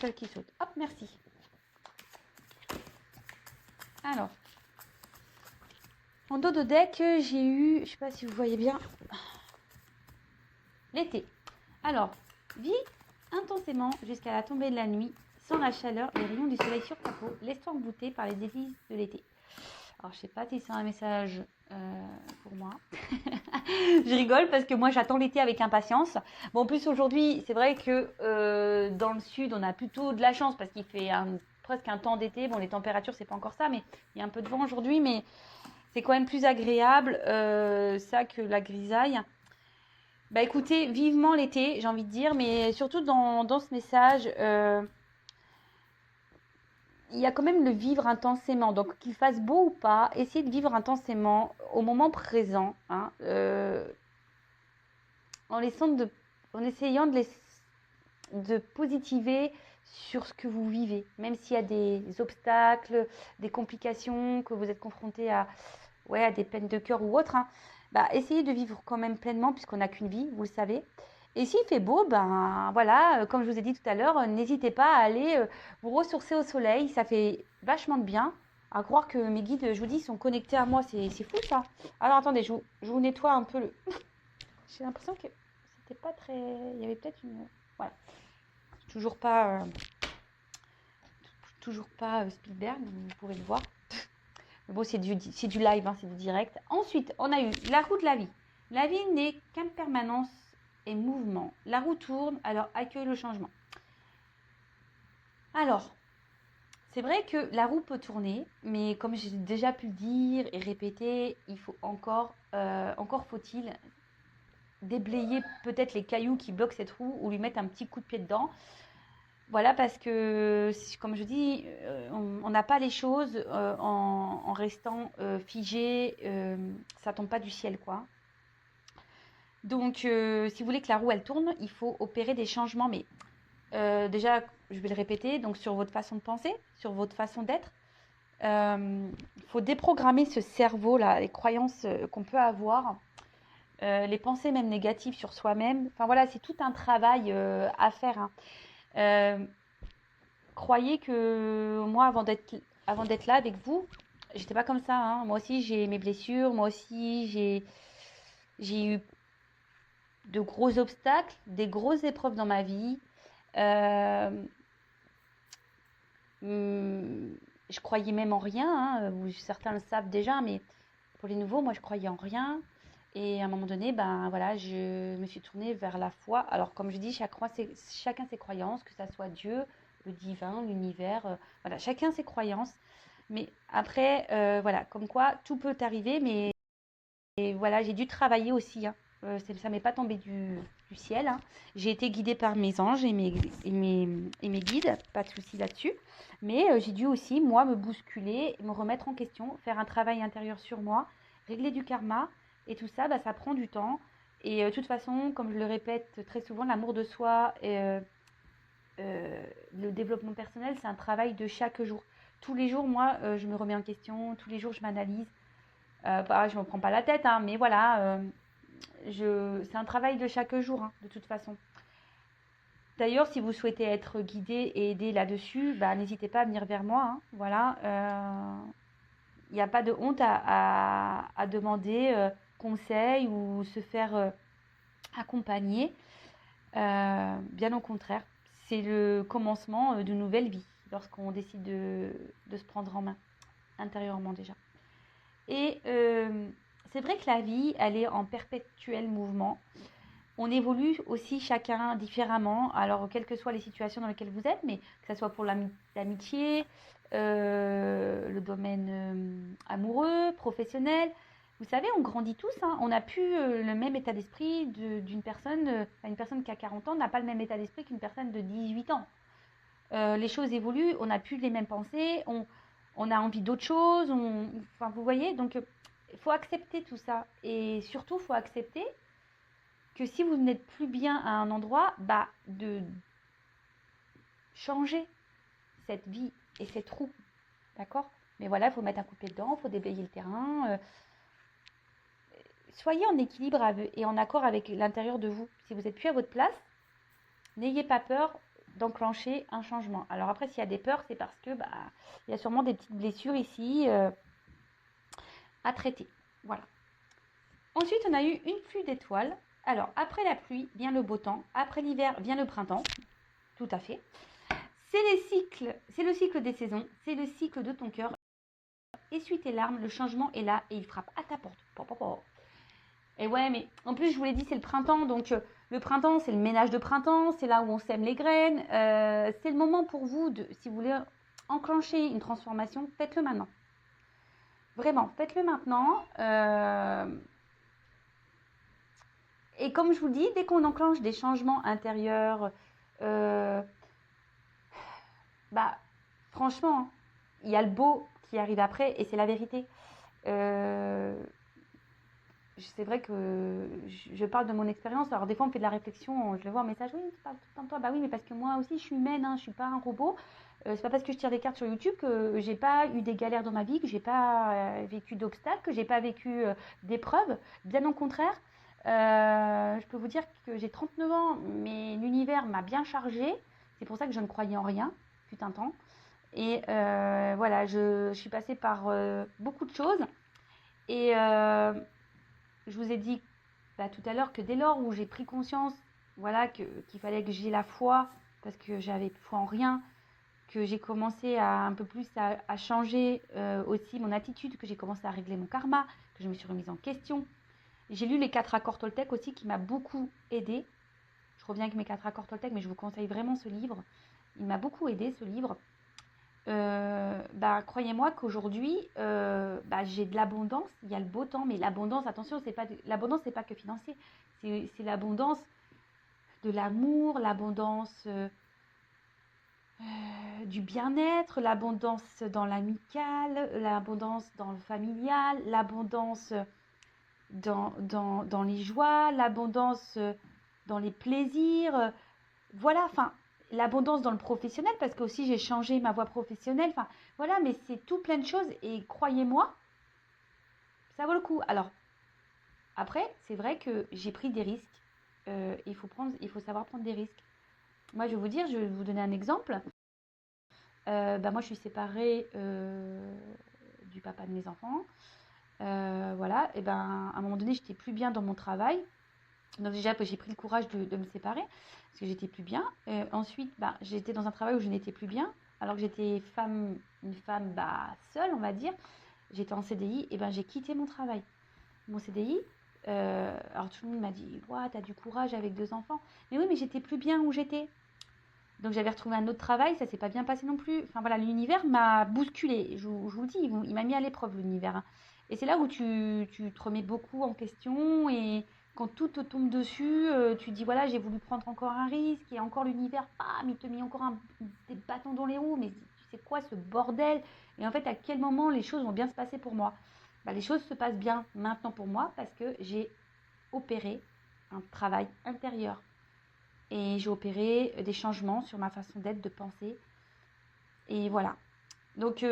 celle qui saute. Hop, merci. Alors, en dos de deck, j'ai eu, je ne sais pas si vous voyez bien, l'été. Alors, vis intensément jusqu'à la tombée de la nuit, sans la chaleur, les rayons du soleil sur ta peau, laisse-toi envoûter par les délices de l'été. Alors, je sais pas si c'est un message pour moi. Je rigole parce que moi, j'attends l'été avec impatience. Bon, en plus, aujourd'hui, c'est vrai que dans le sud, on a plutôt de la chance parce qu'il fait presque un temps d'été. Bon, les températures, c'est pas encore ça, mais il y a un peu de vent aujourd'hui, mais c'est quand même plus agréable ça que la grisaille. Bah écoutez, vivement l'été, j'ai envie de dire, mais surtout dans ce message, il y a quand même le vivre intensément. Donc, qu'il fasse beau ou pas, essayez de vivre intensément au moment présent, hein, en essayant de positiver sur ce que vous vivez, même s'il y a des obstacles, des complications, que vous êtes confronté à des peines de cœur ou autre, hein. Bah, essayez de vivre quand même pleinement, puisqu'on n'a qu'une vie, vous le savez. Et s'il fait beau, ben voilà, comme je vous ai dit tout à l'heure, n'hésitez pas à aller vous ressourcer au soleil, ça fait vachement de bien. À croire que mes guides, je vous dis, sont connectés à moi, c'est fou ça. Alors attendez, je vous nettoie un peu le... J'ai l'impression que c'était pas très... Il y avait peut-être une... Voilà. Toujours pas, Spielberg, vous pouvez le voir. Mais bon, c'est du live, hein, c'est du direct. Ensuite, on a eu la roue de la vie. La vie n'est qu'impermanence et mouvement. La roue tourne, alors accueille le changement. Alors, c'est vrai que la roue peut tourner, mais comme j'ai déjà pu le dire et répéter, il faut encore faut-il déblayer peut-être les cailloux qui bloquent cette roue ou lui mettre un petit coup de pied dedans. Voilà, parce que, comme je dis, on n'a pas les choses en restant figé, ça tombe pas du ciel, quoi. Donc, si vous voulez que la roue, elle tourne, il faut opérer des changements, mais déjà, je vais le répéter, donc sur votre façon de penser, sur votre façon d'être. Il faut déprogrammer ce cerveau-là, les croyances qu'on peut avoir, les pensées même négatives sur soi-même. Enfin voilà, c'est tout un travail à faire, hein. Croyez que moi, avant d'être là avec vous, j'étais pas comme ça, hein. Moi aussi, j'ai mes blessures. Moi aussi, j'ai eu de gros obstacles, des grosses épreuves dans ma vie. Euh, je croyais même en rien, hein. Certains le savent déjà, mais pour les nouveaux, moi, je croyais en rien. Et à un moment donné, ben voilà, je me suis tournée vers la foi. Alors, comme je dis, chacun ses croyances, que ça soit Dieu, le divin, l'univers, voilà, chacun ses croyances. Mais après, voilà, comme quoi tout peut arriver, mais et voilà, j'ai dû travailler aussi, hein. Ça m'est pas tombé du ciel, hein. J'ai été guidée par mes anges et mes guides, pas de souci là-dessus. Mais j'ai dû aussi, moi, me bousculer, me remettre en question, faire un travail intérieur sur moi, régler du karma. Et tout ça, bah, ça prend du temps. Et de toute façon, comme je le répète très souvent, l'amour de soi et le développement personnel, c'est un travail de chaque jour. Tous les jours, moi, je me remets en question, tous les jours, je m'analyse. Je ne me prends pas la tête, hein, mais voilà, c'est un travail de chaque jour, hein, de toute façon. D'ailleurs, si vous souhaitez être guidé et aidé là-dessus, bah, n'hésitez pas à venir vers moi, hein, voilà. Il n'y a pas de honte à demander conseil ou se faire accompagner. Bien au contraire, c'est le commencement d'une nouvelle vie lorsqu'on décide de se prendre en main, intérieurement déjà. Et c'est vrai que la vie, elle est en perpétuel mouvement. On évolue aussi chacun différemment, alors quelles que soient les situations dans lesquelles vous êtes, mais que ce soit pour l'amitié, le domaine amoureux, professionnel. Vous savez, on grandit tous, hein. On n'a plus le même état d'esprit d'une personne. Une personne qui a 40 ans n'a pas le même état d'esprit qu'une personne de 18 ans. Les choses évoluent, on n'a plus les mêmes pensées, on a envie d'autre chose. Enfin, vous voyez, donc il faut accepter tout ça. Et surtout, il faut accepter que si vous n'êtes plus bien à un endroit, bah, de changer cette vie et cette roue. D'accord? Mais voilà, il faut mettre un coup de pied dedans, il faut déblayer le terrain. Soyez en équilibre et en accord avec l'intérieur de vous. Si vous n'êtes plus à votre place, n'ayez pas peur d'enclencher un changement. Alors après, s'il y a des peurs, c'est parce que il y a sûrement des petites blessures ici à traiter. Voilà. Ensuite, on a eu une pluie d'étoiles. Alors, après la pluie vient le beau temps. Après l'hiver vient le printemps. Tout à fait. C'est le cycle des saisons. C'est le cycle de ton cœur. Essuie tes larmes. Le changement est là et il frappe à ta porte. Et ouais, mais en plus, je vous l'ai dit, c'est le printemps. Donc, le printemps, c'est le ménage de printemps. C'est là où on sème les graines. C'est le moment pour vous, si vous voulez enclencher une transformation, faites-le maintenant. Vraiment, faites-le maintenant. Et comme je vous le dis, dès qu'on enclenche des changements intérieurs, franchement, il y a le beau qui arrive après et c'est la vérité. C'est vrai que je parle de mon expérience. Alors des fois on me fait de la réflexion, je le vois en message, oui, tu parles tout le temps de toi. Bah oui, mais parce que moi aussi je suis humaine, je suis pas un robot. C'est pas parce que je tire des cartes sur YouTube que j'ai pas eu des galères dans ma vie, que j'ai pas vécu d'obstacles, que j'ai pas vécu d'épreuves. Bien au contraire, je peux vous dire que j'ai 39 ans, mais l'univers m'a bien chargée. C'est pour ça que je ne croyais en rien, fut un temps. Et voilà, je suis passée par beaucoup de choses. Et je vous ai dit tout à l'heure que dès lors où j'ai pris conscience, voilà, qu'il fallait que j'aie la foi, parce que j'avais foi en rien, que j'ai commencé un peu plus à changer aussi mon attitude, que j'ai commencé à régler mon karma, que je me suis remise en question. J'ai lu les 4 accords Toltec aussi, qui m'a beaucoup aidé. Je reviens avec mes 4 accords Toltec, mais je vous conseille vraiment ce livre. Il m'a beaucoup aidé, ce livre. Croyez-moi qu'aujourd'hui, j'ai de l'abondance. Il y a le beau temps, mais l'abondance, attention, l'abondance, c'est pas que financier. C'est l'abondance de l'amour, l'abondance du bien-être, l'abondance dans l'amical, l'abondance dans le familial, l'abondance dans les joies, l'abondance dans les plaisirs. Voilà, enfin, l'abondance dans le professionnel, parce que aussi j'ai changé ma voie professionnelle. Enfin, voilà, mais c'est tout plein de choses et croyez-moi, ça vaut le coup. Alors, après, c'est vrai que j'ai pris des risques. Il faut savoir prendre des risques. Moi, je vais vous donner un exemple. Moi, je suis séparée du papa de mes enfants. Voilà, et à un moment donné, j'étais plus bien dans mon travail. Donc déjà, j'ai pris le courage de me séparer parce que j'étais plus bien. Ensuite, j'étais dans un travail où je n'étais plus bien, alors que j'étais une femme seule, on va dire. J'étais en CDI, et j'ai quitté mon travail. Mon CDI, alors tout le monde m'a dit, ouais, t'as du courage avec 2 enfants. Mais oui, mais j'étais plus bien où j'étais. Donc j'avais retrouvé un autre travail, ça s'est pas bien passé non plus. Enfin voilà, l'univers m'a bousculé. Je vous le dis, il m'a mis à l'épreuve l'univers. Et c'est là où tu te remets beaucoup en question et quand tout te tombe dessus, tu dis voilà, j'ai voulu prendre encore un risque et encore l'univers, il te met encore des bâtons dans les roues. Mais tu sais quoi, ce bordel? Et en fait, à quel moment les choses vont bien se passer pour moi? Les choses se passent bien maintenant pour moi parce que j'ai opéré un travail intérieur. Et j'ai opéré des changements sur ma façon d'être, de penser. Et voilà. Donc,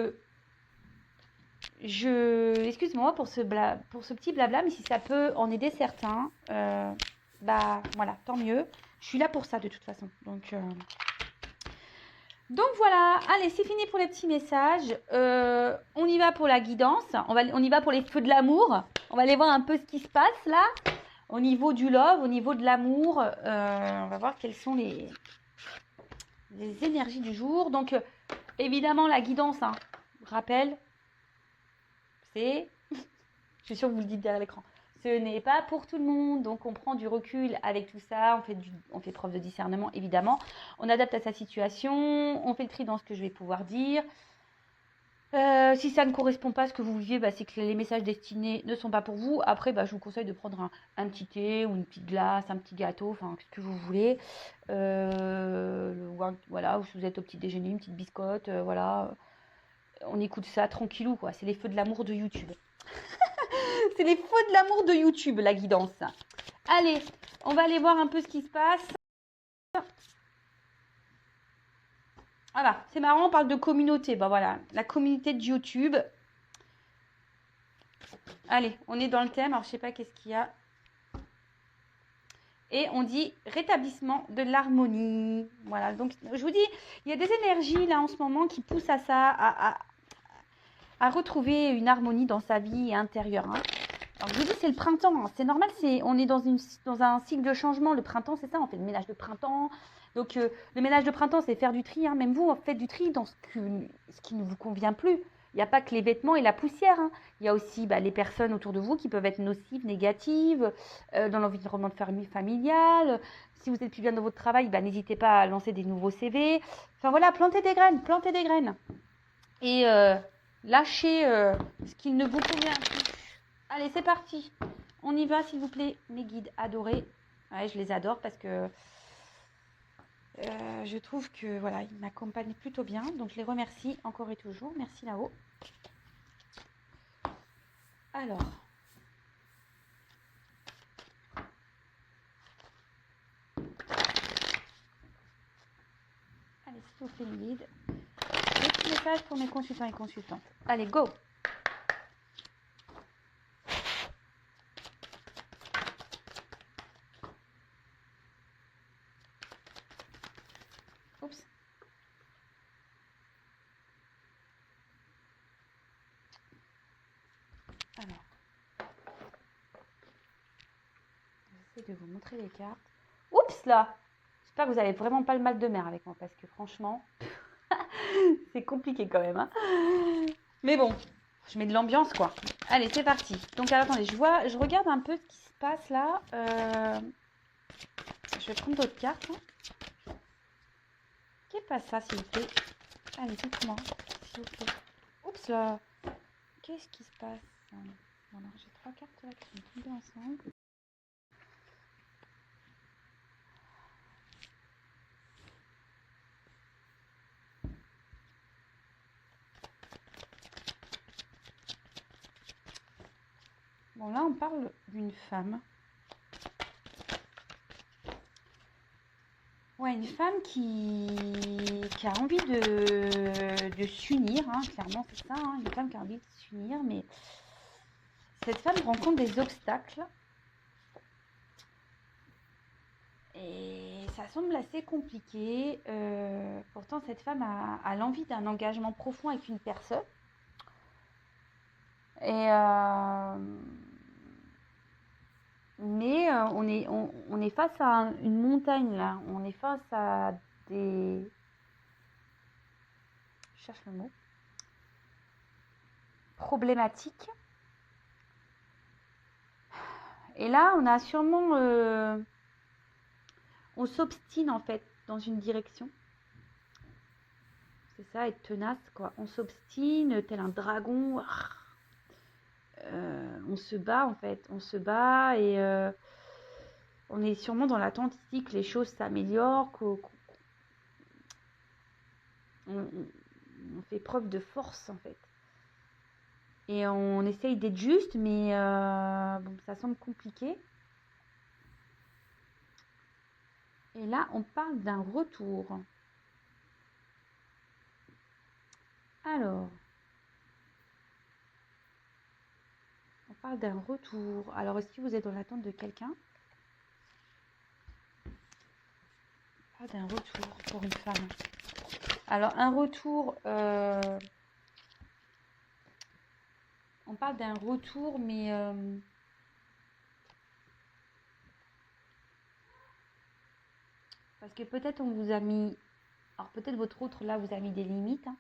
excuse-moi pour ce petit blabla, mais si ça peut en aider certains, voilà, tant mieux. Je suis là pour ça de toute façon. Donc voilà, allez, c'est fini pour les petits messages. On y va pour la guidance. On y va pour les feux de l'amour. On va aller voir un peu ce qui se passe là. Au niveau du love, au niveau de l'amour, on va voir quelles sont les énergies du jour. Donc, évidemment, la guidance, rappel, c'est, je suis sûre que vous le dites derrière l'écran, ce n'est pas pour tout le monde. Donc, on prend du recul avec tout ça, on fait preuve de discernement, évidemment. On adapte à sa situation, on fait le tri dans ce que je vais pouvoir dire. Si ça ne correspond pas à ce que vous vivez, c'est que les messages destinés ne sont pas pour vous. Après, je vous conseille de prendre un petit thé ou une petite glace, un petit gâteau, enfin ce que vous voulez. Voilà, ou si vous êtes au petit déjeuner, une petite biscotte, voilà. On écoute ça tranquillou, quoi. C'est les feux de l'amour de YouTube. C'est les feux de l'amour de YouTube, la guidance. Allez, on va aller voir un peu ce qui se passe. Voilà, c'est marrant, on parle de communauté. Voilà, la communauté de YouTube. Allez, on est dans le thème. Alors, je sais pas qu'est-ce qu'il y a. Et on dit rétablissement de l'harmonie. Voilà, donc je vous dis, il y a des énergies là en ce moment qui poussent à ça, à retrouver une harmonie dans sa vie intérieure. Hein. Alors je vous dis, c'est le printemps, hein. C'est normal, on est dans un cycle de changement. Le printemps, c'est ça, on fait le ménage de printemps. Donc le ménage de printemps, c'est faire du tri. Hein. Même vous, faites du tri dans ce qui ne vous convient plus. Il n'y a pas que les vêtements et la poussière. Hein. Il y a aussi les personnes autour de vous qui peuvent être nocives, négatives, dans l'environnement familial. Si vous êtes plus bien dans votre travail, n'hésitez pas à lancer des nouveaux CV. Enfin voilà, plantez des graines. Et lâchez ce qui ne vous convient plus. Allez, c'est parti. On y va, s'il vous plaît, mes guides adorés. Ouais, je les adore parce que je trouve que voilà, ils m'accompagnent plutôt bien. Donc, je les remercie encore et toujours. Merci là-haut. Alors. Allez, s'il vous plaît, mes guides. Des petits messages pour mes consultants et consultantes. Allez, go. Oups. Alors. J'essaie de vous montrer les cartes. Oups là. J'espère que vous n'avez vraiment pas le mal de mer avec moi parce que franchement, c'est compliqué quand même. Hein. Mais bon, je mets de l'ambiance quoi. Allez, c'est parti. Donc alors, attendez, je regarde un peu ce qui se passe là. Je vais prendre d'autres cartes. Hein. Qu'est-ce que passe ça, s'il vous plaît? Allez, dites-moi, s'il vous plaît. Oups là. Qu'est-ce qui se passe? Bon, alors, j'ai 3 cartes là qui sont tombées ensemble. Bon, là, on parle d'une femme. Ouais, une femme qui a envie de s'unir, hein, clairement, c'est ça. Hein, une femme qui a envie de s'unir, mais cette femme rencontre des obstacles. Et ça semble assez compliqué. Pourtant, cette femme a l'envie d'un engagement profond avec une personne. Et mais on est face à une montagne là. On est face à des... Je cherche le mot. Problématiques. Et là, on a sûrement... on s'obstine en fait dans une direction. C'est ça, être tenace quoi. On s'obstine tel un dragon. On se bat en fait. On se bat et on est sûrement dans l'attente ici que les choses s'améliorent, qu'on fait preuve de force en fait. Et on essaye d'être juste, mais bon, ça semble compliqué. Et là, on parle d'un retour. Alors, on parle d'un retour. Alors, est-ce que vous êtes dans l'attente de quelqu'un? On parle d'un retour pour une femme. Alors, un retour... on parle d'un retour, mais... parce que peut-être on vous a mis... Alors, peut-être votre autre, là, vous a mis des limites. Hein.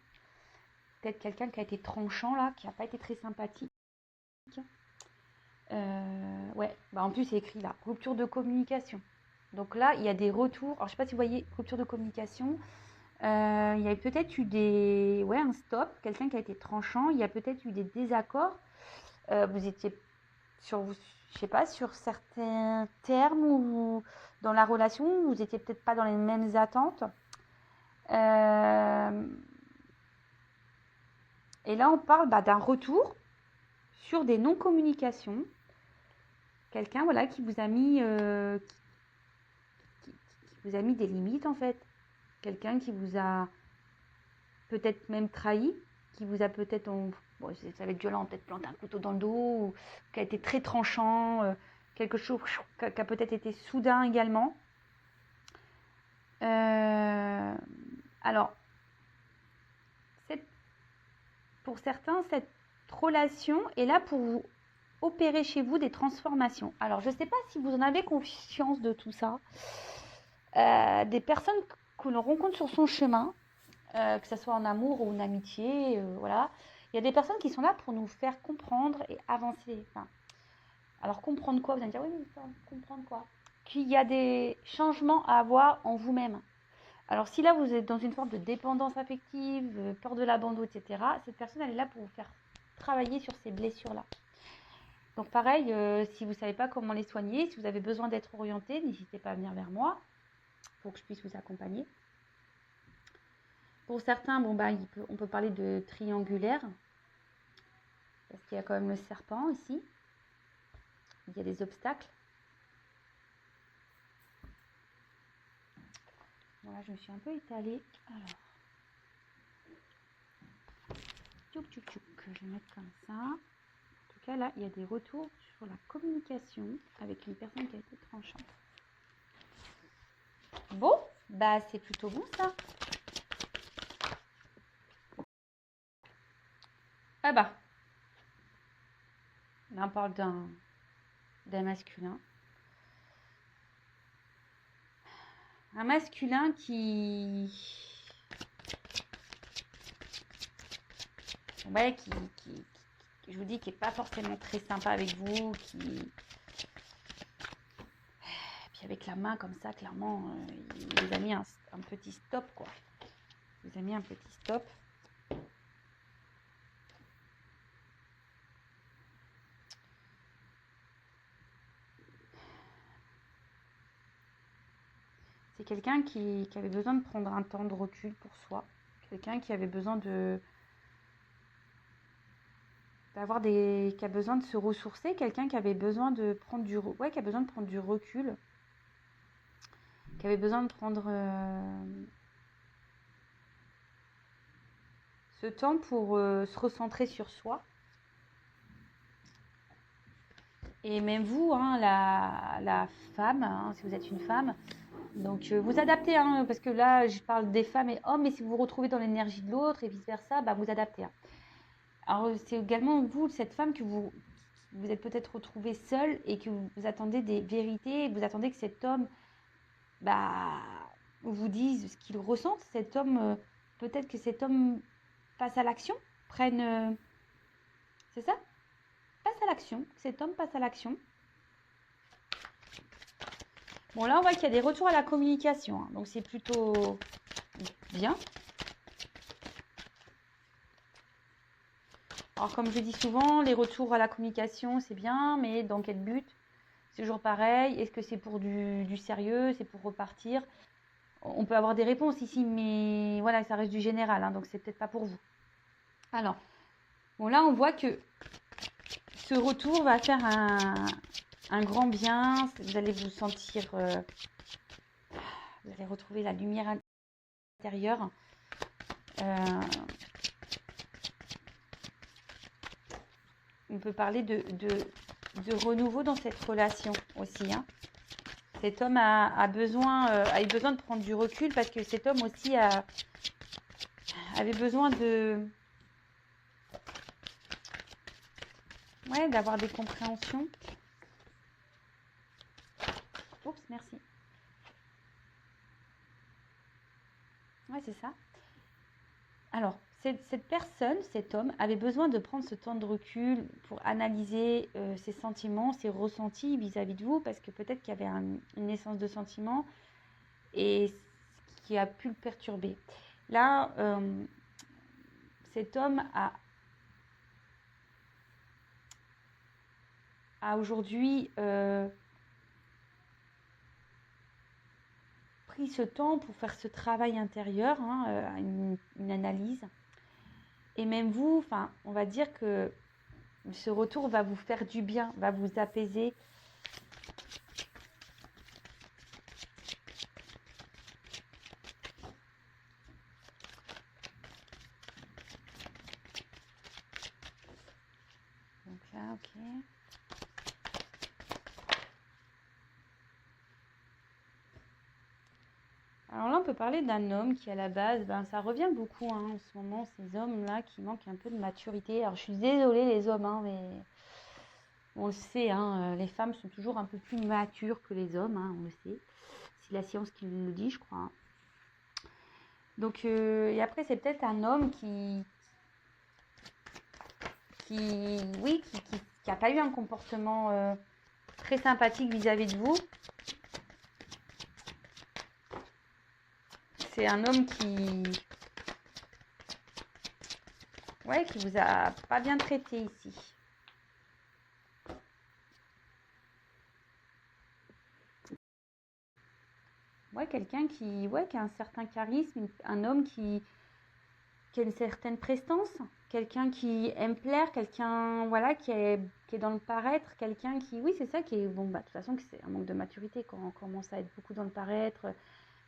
Peut-être quelqu'un qui a été tranchant, là, qui n'a pas été très sympathique. Ouais, en plus, c'est écrit là, rupture de communication. Donc là, il y a des retours. Alors, je ne sais pas si vous voyez, rupture de communication. Il y a peut-être eu un stop, quelqu'un qui a été tranchant. Il y a peut-être eu des désaccords. Vous étiez je sais pas, sur certains termes ou dans la relation, vous étiez peut-être pas dans les mêmes attentes. Et là, on parle d'un retour sur des non-communications. Quelqu'un qui vous a mis qui vous a mis des limites en fait. Quelqu'un qui vous a peut-être même trahi, qui vous a peut-être, ça va être violent, peut-être planté un couteau dans le dos, ou qui a été très tranchant, quelque chose qui a peut-être été soudain également. Alors, pour certains, cette relation est là pour vous opérer chez vous des transformations. Alors, je ne sais pas si vous en avez conscience de tout ça. Des personnes que l'on rencontre sur son chemin, que ce soit en amour ou en amitié, voilà. Il y a des personnes qui sont là pour nous faire comprendre et avancer. Enfin, alors, comprendre quoi? Vous allez me dire, oui, mais comprendre quoi? Qu'il y a des changements à avoir en vous-même. Alors, si là, vous êtes dans une forme de dépendance affective, peur de l'abandon, etc., cette personne, elle est là pour vous faire travailler sur ces blessures-là. Donc, pareil, si vous ne savez pas comment les soigner, si vous avez besoin d'être orienté, n'hésitez pas à venir vers moi pour que je puisse vous accompagner. Pour certains, bon, bah, on peut parler de triangulaire, parce qu'il y a quand même le serpent ici. Il y a des obstacles. Voilà, je me suis un peu étalée. Alors, je vais mettre comme ça. En tout cas, là, il y a des retours sur la communication avec une personne qui a été tranchante. Bon, bah c'est plutôt bon ça. Ah bah, là on parle d'un masculin. Un masculin qui... Ouais, je vous dis, qui n'est pas forcément très sympa avec vous, qui... Puis avec la main comme ça, clairement, il vous a mis un petit stop, quoi. Il vous a mis un petit stop. C'est quelqu'un qui avait besoin de prendre un temps de recul pour soi. Quelqu'un qui avait besoin qui a besoin de se ressourcer, quelqu'un qui avait besoin de prendre qui a besoin de prendre du recul, qui avait besoin de prendre ce temps pour se recentrer sur soi. Et même vous, hein, la femme, hein, si vous êtes une femme, donc vous adaptez, hein, parce que là je parle des femmes et hommes, mais si vous vous retrouvez dans l'énergie de l'autre et vice versa, bah, vous adaptez. Hein. Alors c'est également vous, cette femme, que vous êtes peut-être retrouvée seule et que vous attendez des vérités, vous attendez que cet homme vous dise ce qu'il ressent. Cet homme, peut-être que cet homme passe à l'action, c'est ça, passe à l'action, cet homme passe à l'action. Bon, là on voit qu'il y a des retours à la communication, hein, donc c'est plutôt bien. Alors comme je dis souvent, les retours à la communication c'est bien, mais dans quel but? C'est toujours pareil. Est-ce que c'est pour du sérieux? C'est pour repartir? On peut avoir des réponses ici, mais voilà, ça reste du général, hein, donc c'est peut-être pas pour vous. Alors, bon là on voit que ce retour va faire un grand bien. Vous allez vous sentir... vous allez retrouver la lumière intérieure. On peut parler de renouveau dans cette relation aussi. Hein. Cet homme a eu besoin de prendre du recul parce que cet homme aussi avait besoin d'avoir des compréhensions. Oups, merci. Ouais, c'est ça. Alors, cette personne, cet homme, avait besoin de prendre ce temps de recul pour analyser ses sentiments, ses ressentis vis-à-vis de vous, parce que peut-être qu'il y avait une naissance de sentiments et ce qui a pu le perturber. Là, cet homme a aujourd'hui pris ce temps pour faire ce travail intérieur, hein, une analyse. Et même vous, on va dire que ce retour va vous faire du bien, va vous apaiser. Donc là, ok. peut parler d'un homme qui, à la base, ben, ça revient beaucoup hein, en ce moment, ces hommes-là qui manquent un peu de maturité. Alors, je suis désolée, les hommes, hein, mais on le sait, hein, les femmes sont toujours un peu plus matures que les hommes, hein, on le sait. C'est la science qui le dit, je crois. Donc, et après, c'est peut-être un homme oui, qui a pas eu un comportement très sympathique vis-à-vis de vous. C'est un homme qui vous a pas bien traité ici. Ouais, quelqu'un qui a un certain charisme, un homme qui a une certaine prestance, quelqu'un qui aime plaire, quelqu'un voilà qui est dans le paraître, quelqu'un qui oui c'est ça qui est bon bah de toute façon que c'est un manque de maturité quand on commence à être beaucoup dans le paraître,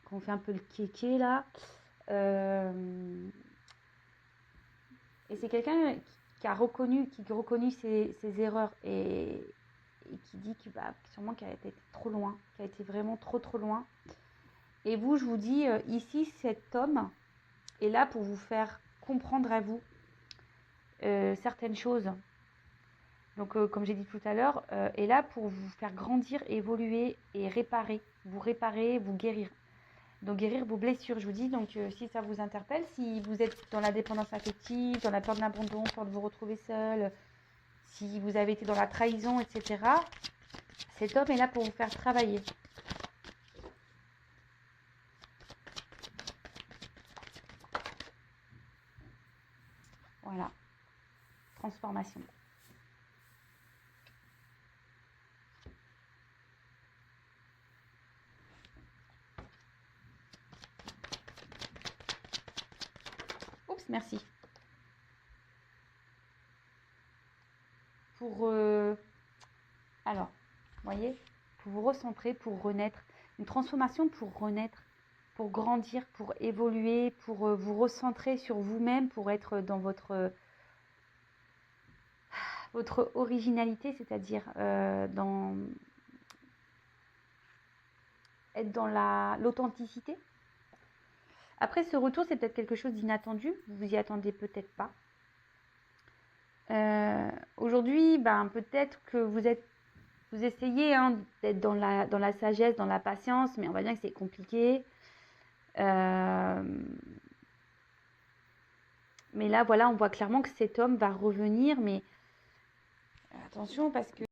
quand on fait un peu le kéké là. Et c'est quelqu'un qui a reconnu ses erreurs et qui dit que bah, sûrement qu'elle a été trop loin, qu'elle a été vraiment trop loin. Et vous, je vous dis, ici, cet homme est là pour vous faire comprendre à vous certaines choses. Donc, comme j'ai dit tout à l'heure, est là pour vous faire grandir, évoluer et réparer, vous guérir. Donc, guérir vos blessures, je vous dis. Donc, si ça vous interpelle, si vous êtes dans la dépendance affective, dans la peur de l'abandon, peur de vous retrouver seul, si vous avez été dans la trahison, etc., cet homme est là pour vous faire travailler. Voilà. Transformation. Oups, merci. Alors, vous voyez, pour vous recentrer, pour renaître. Une transformation pour renaître, pour grandir, pour évoluer, pour vous recentrer sur vous-même, pour être dans votre originalité, c'est-à-dire être dans l'authenticité. Après, ce retour, c'est peut-être quelque chose d'inattendu. Vous vous y attendez peut-être pas. Aujourd'hui, peut-être que vous essayez d'être dans la sagesse, dans la patience, mais on va dire que c'est compliqué. Mais là, voilà, on voit clairement que cet homme va revenir, mais attention parce que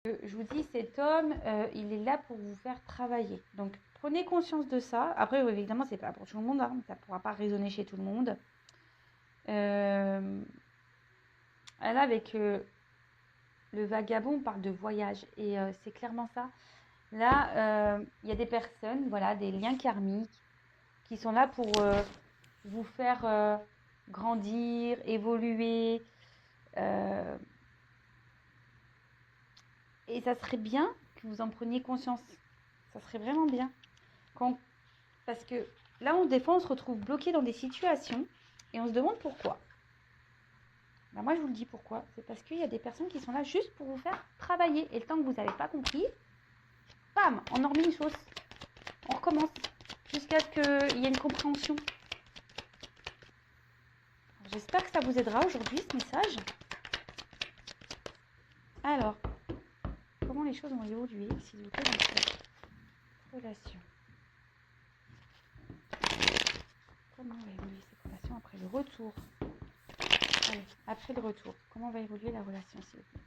je vous dis, cet homme, il est là pour vous faire travailler. Donc, prenez conscience de ça. Après, évidemment, c'est pas pour tout le monde, hein, ça ne pourra pas résonner chez tout le monde. Là, avec le vagabond, on parle de voyage, et c'est clairement ça. Là, il y a des personnes, voilà, des liens karmiques, qui sont là pour vous faire grandir, évoluer. Et ça serait bien que vous en preniez conscience. Ça serait vraiment bien. Parce que là, des fois, on se retrouve bloqué dans des situations et on se demande pourquoi. Moi, je vous le dis pourquoi. C'est parce qu'il y a des personnes qui sont là juste pour vous faire travailler. Et le temps que vous n'avez pas compris, bam, on en remet une sauce. On recommence jusqu'à ce qu'il y ait une compréhension. J'espère que ça vous aidera aujourd'hui, ce message. Alors, comment les choses vont évoluer, s'il vous plaît, dans cette relation? Comment va évoluer cette relation après le retour? Allez, après le retour, comment va évoluer la relation, s'il vous plaît?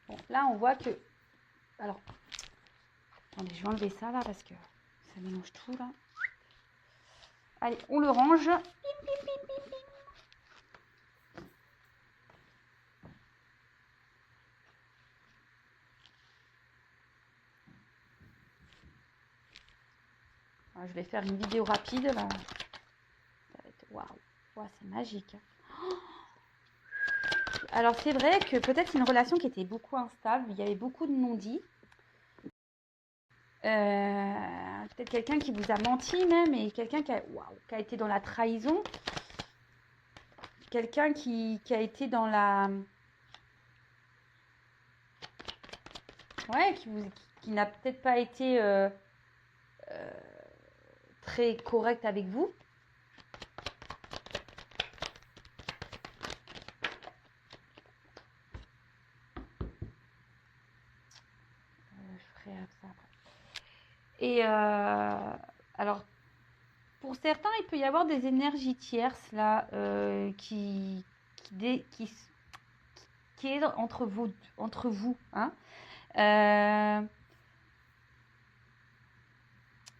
Bon, là, on voit que... Alors, attendez, je vais enlever ça, là, parce que ça mélange tout, là. Allez, on le range. Bim, bim, bim, bim, bim. Alors, je vais faire une vidéo rapide, là. Ça va être... Waouh, c'est magique. Alors, c'est vrai que peut-être une relation qui était beaucoup instable, il y avait beaucoup de non-dits. Peut-être quelqu'un qui vous a menti même, et quelqu'un qui a été dans la trahison. Quelqu'un qui a été dans la... Ouais, qui n'a peut-être pas été très correct avec vous. Je ferai ça après. Et alors, pour certains, il peut y avoir des énergies tierces là qui est entre vous, hein.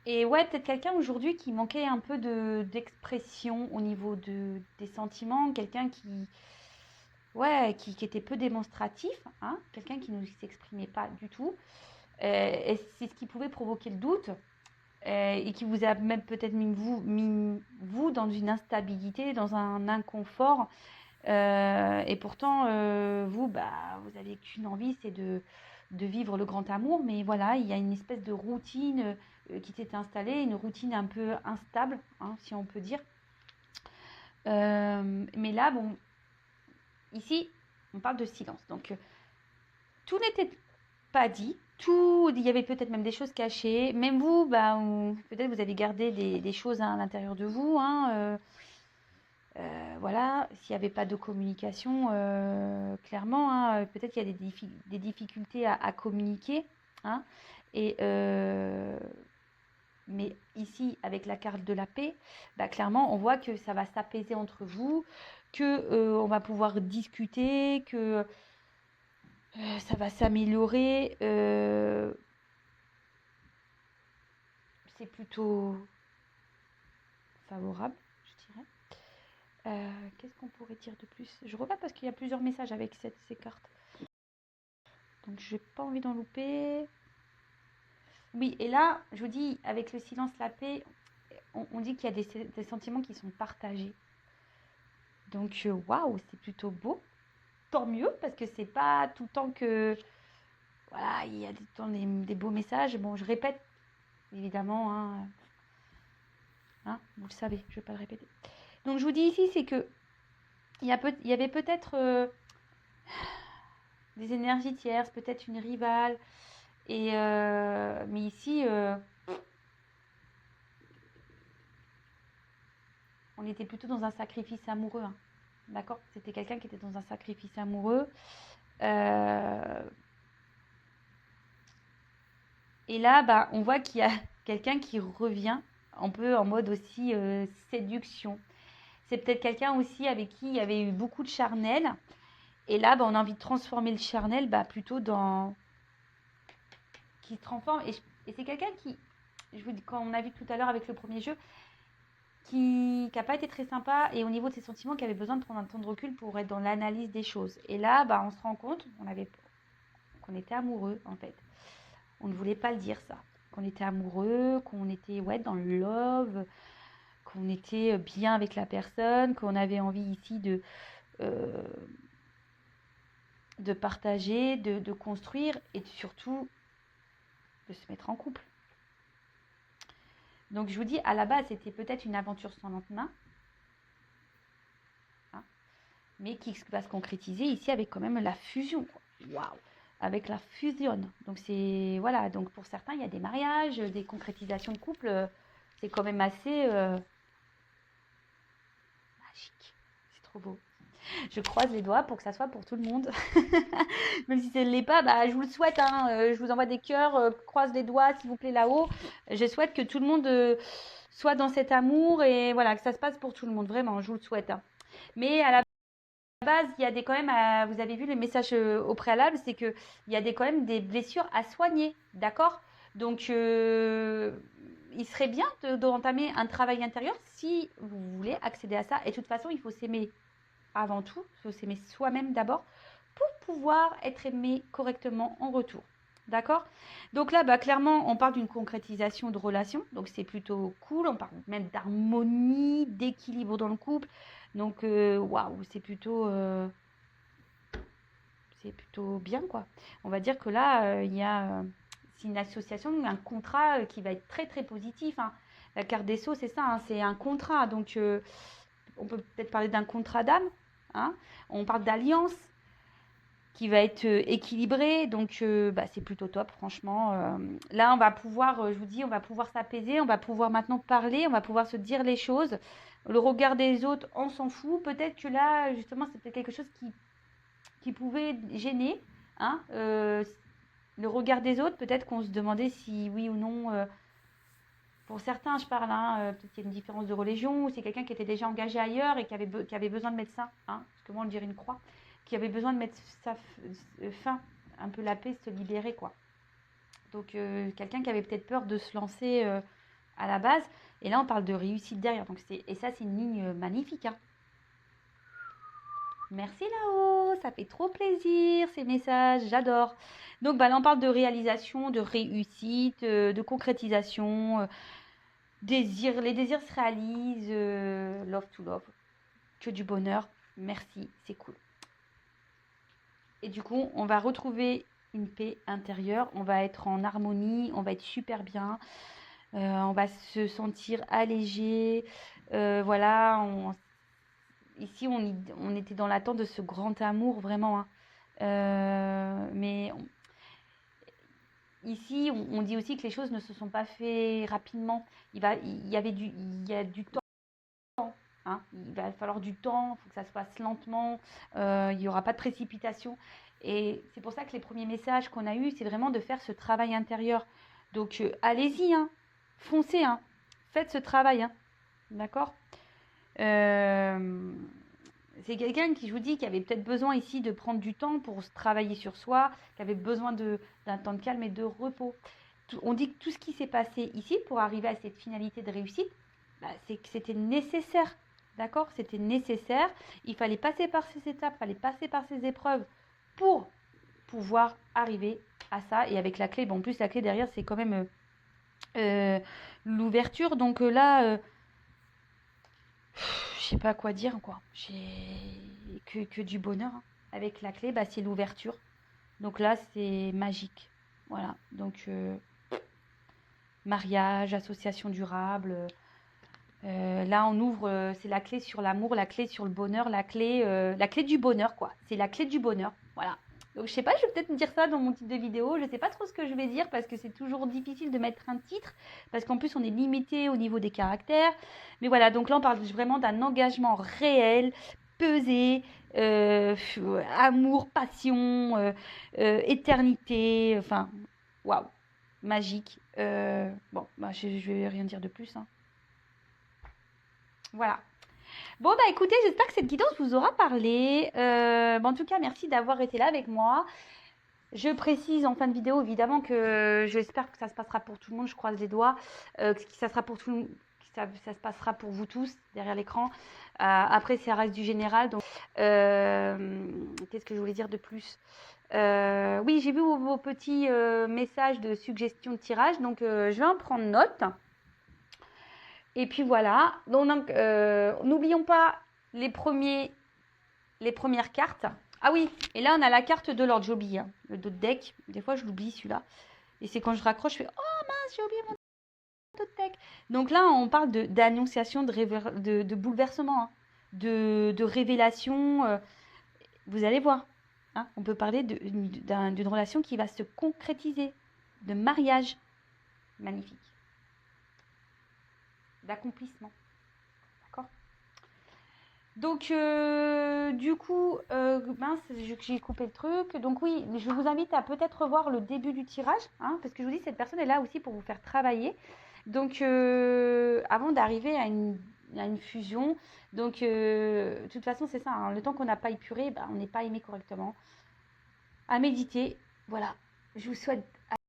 Et ouais, peut-être quelqu'un aujourd'hui qui manquait un peu d'expression au niveau des sentiments, quelqu'un qui était peu démonstratif, hein, quelqu'un qui ne s'exprimait pas du tout. Et c'est ce qui pouvait provoquer le doute et qui vous a même peut-être mis vous dans une instabilité, dans un inconfort. Et pourtant, vous avez qu'une envie, c'est de vivre le grand amour. Mais voilà, il y a une espèce de routine qui s'est installée, une routine un peu instable, hein, si on peut dire. Mais là, bon, ici, on parle de silence. Donc, tout n'était pas dit. Il y avait peut-être même des choses cachées. Même vous, peut-être vous avez gardé des choses à l'intérieur de vous, hein, voilà, s'il n'y avait pas de communication, clairement, hein, peut-être qu'il y a des difficultés à communiquer, hein, et, mais ici, avec la carte de la paix, clairement, on voit que ça va s'apaiser entre vous, que on va pouvoir discuter, que ça va s'améliorer. C'est plutôt favorable, je dirais. Qu'est-ce qu'on pourrait dire de plus? Je regarde parce qu'il y a plusieurs messages avec ces cartes. Donc, je n'ai pas envie d'en louper. Oui, et là, je vous dis, avec le silence, la paix, on dit qu'il y a des sentiments qui sont partagés. Donc, waouh, c'est plutôt beau. Tant mieux, parce que c'est pas tout le temps que... Voilà, il y a des beaux messages. Bon, je répète, évidemment, hein, vous le savez, je ne vais pas le répéter. Donc, je vous dis ici, c'est que il y avait peut-être des énergies tierces, peut-être une rivale. Et mais ici, on était plutôt dans un sacrifice amoureux, hein. D'accord? C'était quelqu'un qui était dans un sacrifice amoureux. Et là, on voit qu'il y a quelqu'un qui revient un peu en mode aussi séduction. C'est peut-être quelqu'un aussi avec qui il y avait eu beaucoup de charnel. Et là, on a envie de transformer le charnel plutôt dans... qui se transforme. Et c'est quelqu'un qui, je vous dis, quand on a vu tout à l'heure avec le premier jeu, qui n'a pas été très sympa et au niveau de ses sentiments, qui avait besoin de prendre un temps de recul pour être dans l'analyse des choses. Et là, on se rend compte qu'on était amoureux, en fait. On ne voulait pas le dire, ça. Qu'on était amoureux, qu'on était dans le love, qu'on était bien avec la personne, qu'on avait envie ici de partager, de construire et surtout de se mettre en couple. Donc je vous dis, à la base, c'était peut-être une aventure sans lendemain, hein, mais qui va se concrétiser ici avec quand même la fusion. Waouh! Avec la fusion. Donc c'est... Voilà, donc pour certains, il y a des mariages, des concrétisations de couple. C'est quand même assez magique. C'est trop beau. Je croise les doigts pour que ça soit pour tout le monde. Même si ça ne l'est pas, je vous le souhaite, hein. Je vous envoie des cœurs, croise les doigts, s'il vous plaît, là-haut. Je souhaite que tout le monde soit dans cet amour et voilà, que ça se passe pour tout le monde. Vraiment, je vous le souhaite, hein. Mais à la base, il y a quand même, vous avez vu les messages au préalable, c'est qu'il y a quand même des blessures à soigner, d'accord? Donc, il serait bien d'entamer un travail intérieur si vous voulez accéder à ça. Et de toute façon, il faut s'aimer avant tout, il faut s'aimer soi-même d'abord pour pouvoir être aimé correctement en retour. D'accord? Donc là, clairement, on parle d'une concrétisation de relation. Donc c'est plutôt cool. On parle même d'harmonie, d'équilibre dans le couple. Donc, waouh, c'est plutôt c'est plutôt bien, quoi. On va dire que là, il y a c'est une association, un contrat qui va être très très positif, hein. La carte des Sceaux, c'est ça, hein, c'est un contrat. Donc, on peut peut-être parler d'un contrat d'âme, hein. On parle d'alliance qui va être équilibrée. Donc, c'est plutôt top, franchement. Là, on va pouvoir, je vous dis, on va pouvoir s'apaiser, on va pouvoir maintenant parler, on va pouvoir se dire les choses. Le regard des autres, on s'en fout. Peut-être que là, justement, c'était quelque chose qui pouvait gêner, hein, le regard des autres. Peut-être qu'on se demandait si oui ou non, pour certains je parle, hein, peut-être qu'il y a une différence de religion, ou c'est quelqu'un qui était déjà engagé ailleurs et qui avait besoin de mettre ça, hein, parce que moi on dirait une croix, qui avait besoin de mettre sa fin, un peu la paix, se libérer, quoi. Donc quelqu'un qui avait peut-être peur de se lancer à la base, et là on parle de réussite derrière. Donc et ça c'est une ligne magnifique, hein. Merci là-haut, ça fait trop plaisir ces messages, j'adore. Donc là on parle de réalisation, de réussite, de concrétisation, les désirs se réalisent, love to love, que du bonheur, merci, c'est cool. Et du coup, on va retrouver une paix intérieure, on va être en harmonie, on va être super bien, on va se sentir allégé, voilà, ici on était dans l'attente de ce grand amour, vraiment, hein. Mais ici, on dit aussi que les choses ne se sont pas faites rapidement. Il y a du temps, hein. Il va falloir du temps, il faut que ça se fasse lentement, il n'y aura pas de précipitation. Et c'est pour ça que les premiers messages qu'on a eus, c'est vraiment de faire ce travail intérieur. Donc allez-y, hein, foncez, hein, faites ce travail, hein, d'accord. C'est quelqu'un qui, je vous dis, qui avait peut-être besoin ici de prendre du temps pour travailler sur soi, qui avait besoin d'un temps de calme et de repos. On dit que tout ce qui s'est passé ici pour arriver à cette finalité de réussite, c'est que c'était nécessaire, d'accord? C'était nécessaire. Il fallait passer par ces étapes, il fallait passer par ces épreuves pour pouvoir arriver à ça. Et avec la clé, en plus la clé derrière, c'est quand même l'ouverture. Donc là... je sais pas quoi dire, quoi. J'ai que du bonheur, hein. Avec la clé, c'est l'ouverture. Donc là, c'est magique. Voilà. Donc, mariage, association durable. Là, on ouvre, c'est la clé sur l'amour, la clé sur le bonheur, la clé du bonheur, quoi. C'est la clé du bonheur. Voilà. Donc, je sais pas, je vais peut-être me dire ça dans mon titre de vidéo. Je sais pas trop ce que je vais dire parce que c'est toujours difficile de mettre un titre. Parce qu'en plus, on est limité au niveau des caractères. Mais voilà, donc là, on parle vraiment d'un engagement réel, pesé, amour, passion, éternité. Enfin, waouh, magique. Je vais rien dire de plus, hein. Voilà. Bon, écoutez, j'espère que cette guidance vous aura parlé. En tout cas, merci d'avoir été là avec moi. Je précise en fin de vidéo, évidemment, que j'espère que ça se passera pour tout le monde. Je croise les doigts. Que ça sera pour tout, ça se passera pour vous tous derrière l'écran. Après, c'est un reste du général. Donc, qu'est-ce que je voulais dire de plus? Oui, j'ai vu vos petits messages de suggestions de tirage. Donc, je vais en prendre note. Et puis voilà, donc n'oublions pas les premières cartes. Ah oui, et là on a la carte de l'ordre, j'oublie, hein, le dos de deck. Des fois je l'oublie celui-là. Et c'est quand je raccroche, je fais oh mince, j'ai oublié mon dos de deck. Donc là on parle d'annonciation, de bouleversement, hein, de révélation. Vous allez voir, hein, on peut parler d'une relation qui va se concrétiser, de mariage magnifique, d'accomplissement. Donc, du coup, mince, j'ai coupé le truc. Donc oui, je vous invite à peut-être revoir le début du tirage, hein, parce que je vous dis, cette personne est là aussi pour vous faire travailler. Donc, avant d'arriver à une fusion, donc, de toute façon, c'est ça, hein, le temps qu'on n'a pas épuré, on n'est pas aimé correctement. À méditer, voilà. Je vous souhaite